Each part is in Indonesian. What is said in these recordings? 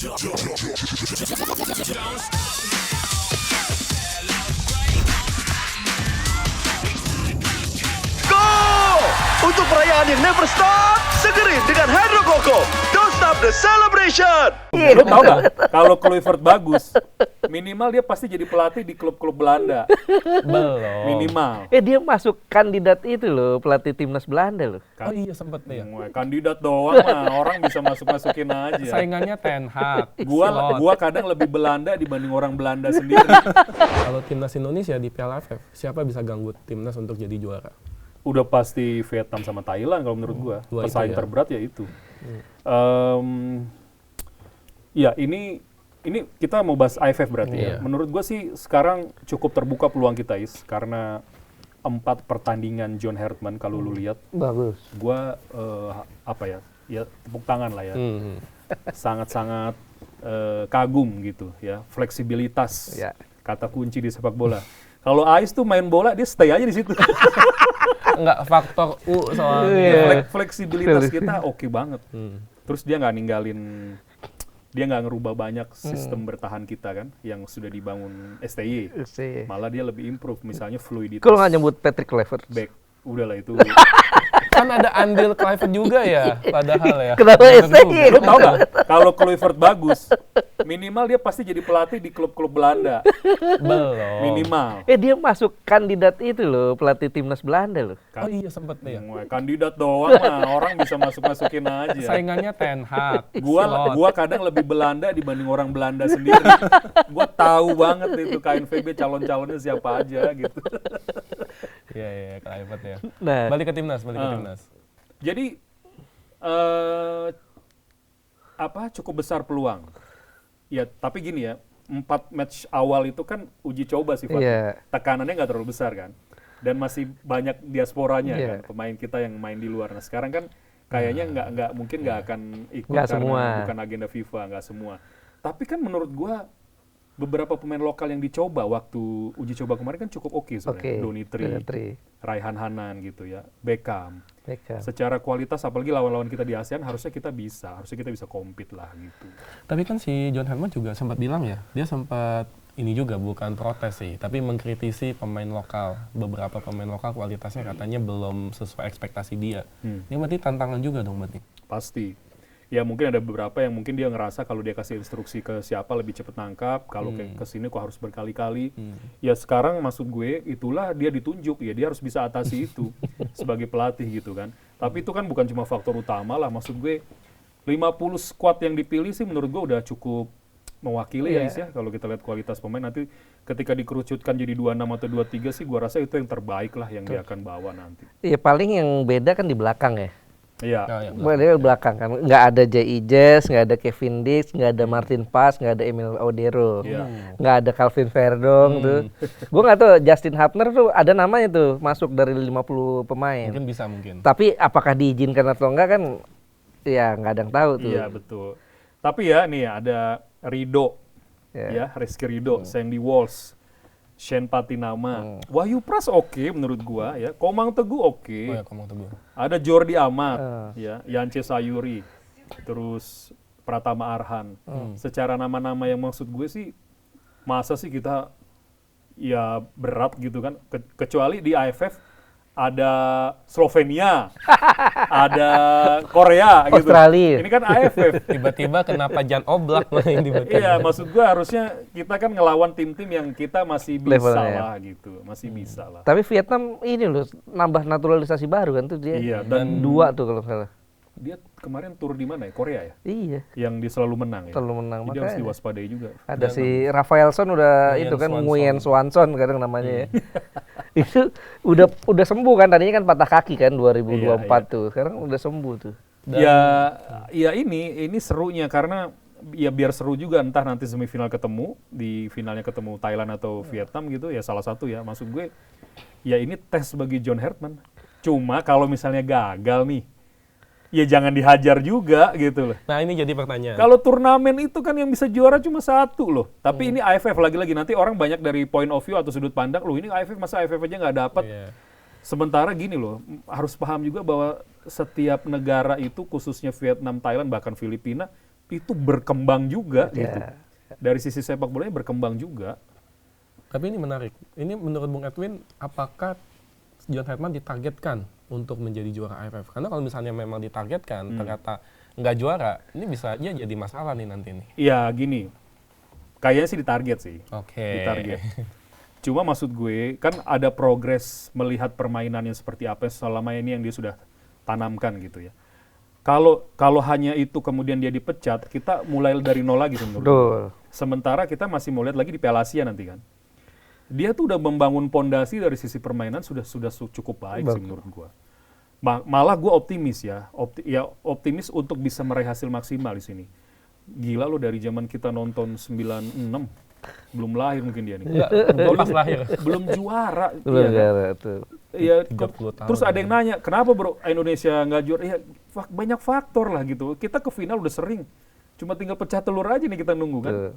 Go! Untuk perayaan yang never stop, segerin dengan Hydro Coco. Don't stop the celebration! Lu tau gak, kalau Kluivert bagus, minimal dia pasti jadi pelatih di klub-klub Belanda. Belum. Minimal. Dia masuk kandidat itu loh, pelatih timnas Belanda loh. Oh iya sempet nih ya. Kandidat doang mah, orang bisa masuk-masukin aja. Saingannya Ten Hag. Gua kadang lebih Belanda dibanding orang Belanda sendiri. Kalau timnas Indonesia di Piala AFF, siapa bisa ganggu timnas untuk jadi juara? Udah pasti Vietnam sama Thailand kalau menurut gua. Dua itu Pesaing ya. terberat ya itu. Ya ini kita mau bahas AFF berarti ya. Iya. Menurut gua sih sekarang cukup terbuka peluang kita karena 4 pertandingan John Hartman kalau lu lihat, Bagus. gua ya tepuk tangan lah ya. Sangat-sangat kagum gitu ya, fleksibilitas Ya. kata kunci di sepak bola. Kalau Ais tuh main bola dia stay aja di situ. Enggak, faktor U soalnya. Fleksibilitas kita oke banget. Terus dia nggak ngerubah banyak sistem bertahan kita kan yang sudah dibangun STY. Malah dia lebih improve, misalnya fluiditas. Kalau nggak nyebut Patrick Kluivert. Back, udahlah itu. Kan ada andil Kluivert juga ya, padahal ya. Kenapa STY? Lu tau gak, kalau Kluivert bagus, minimal dia pasti jadi pelatih di klub-klub Belanda. Belum. Minimal. Dia masuk kandidat itu loh, pelatih timnas Belanda loh. Oh iya sempet nih ya. Kandidat doang mah, orang bisa masuk-masukin aja. Saingannya Ten Hag. Gua kadang lebih Belanda dibanding orang Belanda sendiri. Gua tahu banget itu KNVB calon-calonnya siapa aja gitu. Iya, Kluivert ya. Nah. Balik ke timnas. Jadi cukup besar peluang. Ya, tapi gini ya, 4 match awal itu kan uji coba sifatnya. Iya. Tekanannya nggak terlalu besar kan. Dan masih banyak diasporanya Iya. kan, pemain kita yang main di luar. Nah, sekarang kan kayaknya mungkin nggak akan ikut Nggak karena semua. bukan agenda FIFA, nggak semua. Tapi kan menurut gua beberapa pemain lokal yang dicoba waktu uji coba kemarin kan cukup oke sebenarnya. Donitri, Raihan Hanan gitu ya, Beckham. Secara kualitas apalagi lawan-lawan kita di ASEAN harusnya kita bisa compete lah gitu. Tapi kan si John Hartman juga sempat bilang ya, dia sempat ini juga bukan protes sih, tapi mengkritisi pemain lokal. Beberapa pemain lokal kualitasnya katanya belum sesuai ekspektasi dia. Ini berarti tantangan juga dong berarti. Pasti. Ya mungkin ada beberapa yang mungkin dia ngerasa kalau dia kasih instruksi ke siapa lebih cepat nangkap, kalau ke sini kok harus berkali-kali. Ya sekarang maksud gue itulah dia ditunjuk, ya dia harus bisa atasi itu sebagai pelatih gitu kan. Tapi itu kan bukan cuma faktor utama lah, maksud gue 50 squad yang dipilih sih menurut gue udah cukup mewakili ya Is ya. Kalau kita lihat kualitas pemain nanti ketika dikerucutkan jadi 26 atau 23 sih gue rasa itu yang terbaik lah yang dia akan bawa nanti. Iya, paling yang beda kan di belakang ya. Iya. Dia belakang kan, nggak ada J.I. Jess, nggak ada Kevin Dix, nggak ada Martin Paes, nggak ada Emil Odero, nggak ada Calvin Verdong tuh. Gue nggak tahu Justin Hapner tuh ada namanya tuh masuk dari 50 pemain. Mungkin. Tapi apakah diizinkan atau enggak kan, ya nggak ada yang tahu tuh. Iya betul. Tapi ya nih ada Rido, ya Rizky Rido, Sandy Walsh, Shane Patinama, Wahyu Pras oke menurut gua ya, Komang Teguh oke. Oh ya, Komang Teguh. Ada Jordi Amat, ya, Yance Sayuri, terus Pratama Arhan. Secara nama-nama yang maksud gue sih, masa sih kita ya berat gitu kan, kecuali di AFF ada Slovenia, ada Korea gitu. Australia. Ini kan AFF. Tiba-tiba kenapa Jan Oblak main tiba-tiba. Iya, maksud gue harusnya kita kan ngelawan tim-tim yang kita masih bisa Levelnya. lah gitu, masih bisa lah. Tapi Vietnam ini loh nambah naturalisasi baru kan tuh dia. Iya, dan 2 tuh kalau nggak salah. dia kemarin tur di mana ya? Korea ya? Iya. Yang dia selalu menang ya? Selalu menang, Jadi harus makanya. diwaspadai juga. Ada si Rafaelson udah Nguyen itu kan Swanson. Nguyen Swanson kadang namanya ya. Itu udah sembuh kan, tadinya kan patah kaki kan 2024 Iya. tuh. Sekarang udah sembuh tuh. Ya ini serunya karena ya biar seru juga entah nanti semifinal ketemu, di finalnya ketemu Thailand atau Vietnam gitu ya salah satu ya. Maksud gue ya ini tes bagi John Hartman. Cuma kalau misalnya gagal nih, ya jangan dihajar juga gitu loh. Nah ini jadi pertanyaan. Kalau turnamen itu kan yang bisa juara cuma satu loh. Tapi ini AFF lagi-lagi nanti orang banyak dari point of view atau sudut pandang loh ini AFF masa AFF aja nggak dapat. Iya. Sementara gini loh, harus paham juga bahwa setiap negara itu khususnya Vietnam, Thailand bahkan Filipina itu berkembang juga Ya. gitu. Dari sisi sepak bolanya berkembang juga. Tapi ini menarik. Ini menurut Bung Edwin, apakah John Herdman ditargetkan untuk menjadi juara AFF? Karena kalau misalnya memang ditargetkan, ternyata nggak juara, ini bisa aja jadi masalah nih nanti nih. Ya gini, kayaknya sih ditarget sih. Oke. Ditarget. Cuma maksud gue, kan ada progres melihat permainannya seperti apa selama ini yang dia sudah tanamkan gitu ya. Kalau hanya itu kemudian dia dipecat, kita mulai dari nol lagi menurut gue. Betul. Sementara kita masih mau lihat lagi di Piala Asia nanti kan. Dia tuh udah membangun pondasi dari sisi permainan sudah cukup baik sih menurut gua. Malah gua optimis ya, optimis untuk bisa meraih hasil maksimal di sini. Gila lo, dari zaman kita nonton 96, belum lahir mungkin dia nih. Gue pas lahir. Belum juara. Betul, iya kan? juara, tuh. Iya, 30 tahun. terus ada yang nanya, kenapa bro Indonesia nggak juara? Ya, banyak faktor lah gitu. Kita ke final udah sering, cuma tinggal pecah telur aja nih kita nunggu kan. Tuh.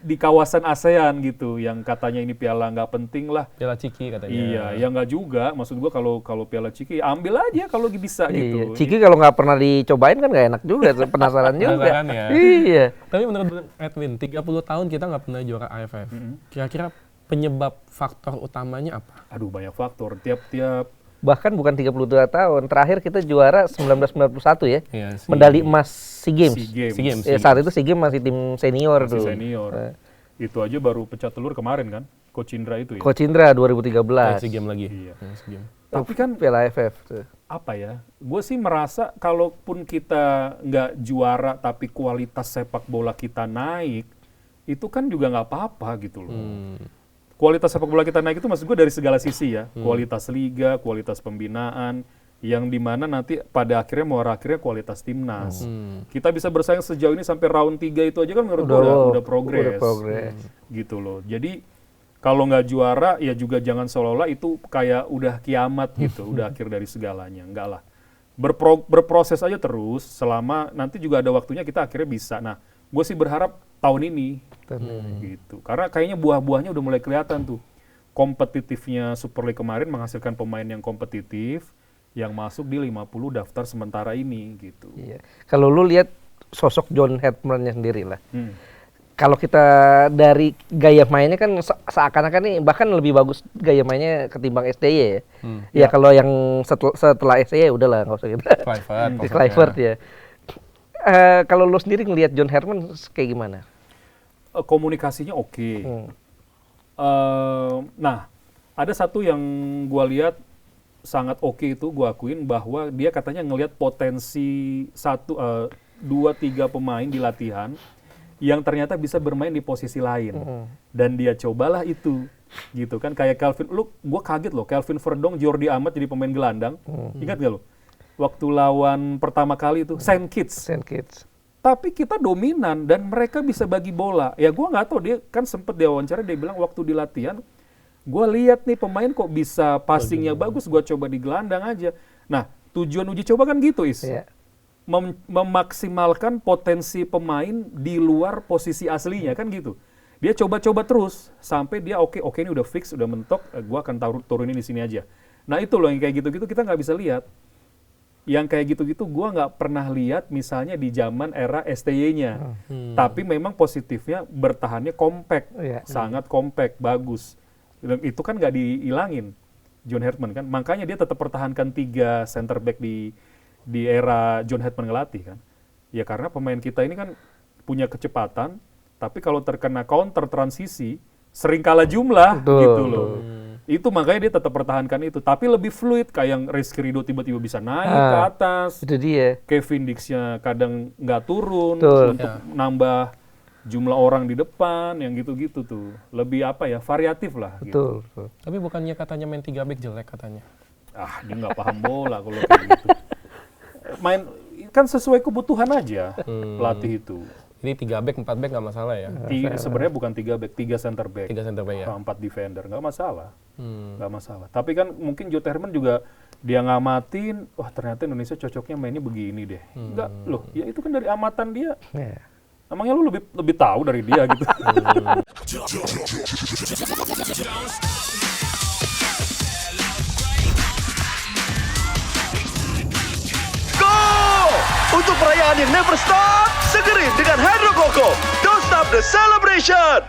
Di kawasan ASEAN gitu, yang katanya ini piala nggak penting lah. Piala Ciki katanya. Iya, ya nggak juga. Maksud gua kalau Piala Ciki, ambil aja kalau bisa Iya. gitu. Ciki kalau nggak pernah dicobain kan nggak enak juga, penasaran juga. Penasaran ya. Iya. Tapi menurut Bung Edwin, 30 tahun kita nggak pernah juara AFF. Kira-kira penyebab faktor utamanya apa? Aduh, banyak faktor. Tiap-tiap Bahkan bukan 32 tahun. Terakhir kita juara 1991 ya. Iya, Medali emas SEA Games. SEA Games, SEA Games. Ya, saat itu SEA Games masih tim senior masih tuh. senior. Itu aja baru pecah telur kemarin kan, Coach Indra itu ya. Coach Indra 2013. SEA Games lagi. Iya. SEA Games. Tapi kan Piala AFF tuh. apa ya, gue sih merasa kalaupun kita nggak juara tapi kualitas sepak bola kita naik, itu kan juga nggak apa-apa gitu loh. Kualitas sepak bola kita naik itu maksud gue dari segala sisi ya, kualitas liga, kualitas pembinaan, yang dimana nanti pada akhirnya kualitas timnas. Kita bisa bersaing sejauh ini sampai round 3 itu aja kan menurut gue udah progres. Udah progres. Gitu loh. Jadi kalau nggak juara ya juga jangan seolah-olah itu kayak udah kiamat gitu, udah akhir dari segalanya. Enggak lah. Berproses aja terus selama nanti juga ada waktunya kita akhirnya bisa. Nah, gue sih berharap tahun ini gitu. Karena kayaknya buah-buahnya udah mulai kelihatan tuh. Kompetitifnya Super League kemarin menghasilkan pemain yang kompetitif yang masuk di 50 daftar sementara ini gitu. Iya. Kalau lu lihat sosok John Herdman-nya sendiri lah. Kalau kita dari gaya mainnya kan seakan-akan nih bahkan lebih bagus gaya mainnya ketimbang STY ya. Ya kalau yang setelah STY udahlah nggak usah gitu. Kluivert ya. Kalau lu sendiri ngelihat John Herdman kayak gimana? Komunikasinya oke. Nah, ada satu yang gua lihat sangat oke itu gua akuin bahwa dia katanya ngelihat potensi 2-3 pemain di latihan yang ternyata bisa bermain di posisi lain. Dan dia cobalah itu. Gitu kan, kayak gua kaget loh, Calvin Verdong, Jordi Amat jadi pemain gelandang. Ingat gak lo? Waktu lawan pertama kali itu, Saint Kitts. Tapi kita dominan dan mereka bisa bagi bola. Ya gua nggak tahu, dia kan sempet diwawancara dia bilang waktu di latihan, gua lihat nih pemain kok bisa passingnya bagus, gua coba di gelandang aja. Nah, tujuan uji coba kan gitu, Is. Yeah. Memaksimalkan potensi pemain di luar posisi aslinya kan gitu. Dia coba-coba terus sampai dia oke ini udah fix, udah mentok, gua akan turunin di sini aja. Nah, itu loh yang kayak gitu-gitu kita nggak bisa lihat. Yang kayak gitu-gitu gue nggak pernah lihat misalnya di zaman era STY-nya. Tapi memang positifnya bertahannya compact, sangat compact, bagus. Dan itu kan nggak dihilangin John Herdman kan. Makanya dia tetap pertahankan 3 center back di era John Herdman ngelatih kan. Ya karena pemain kita ini kan punya kecepatan, tapi kalau terkena counter transisi sering kalah jumlah gitu loh. Itu makanya dia tetap pertahankan itu, tapi lebih fluid kayak yang Rizky Ridho tiba-tiba bisa naik ke atas. Itu dia. Kevin Dix-nya kadang nggak turun untuk nambah jumlah orang di depan, yang gitu-gitu tuh. Lebih variatif lah. Betul. Gitu. Tapi bukannya katanya main 3 back jelek katanya? Dia nggak paham bola kalau kayak gitu. Main kan sesuai kebutuhan aja pelatih itu. Ini 3 back, 4 back nggak masalah ya? Sebenarnya bukan 3 back, 3 center back. 3 center back ya? 4 defender, nggak masalah. Nggak masalah. Tapi kan mungkin John Herdman juga dia ngamatin, wah ternyata Indonesia cocoknya mainnya begini deh. Enggak, loh, ya itu kan dari amatan dia. Emangnya lu lebih tahu dari dia gitu. Untuk perayaan yang never stop, segeri dengan Hydro Coco. Don't stop the celebration.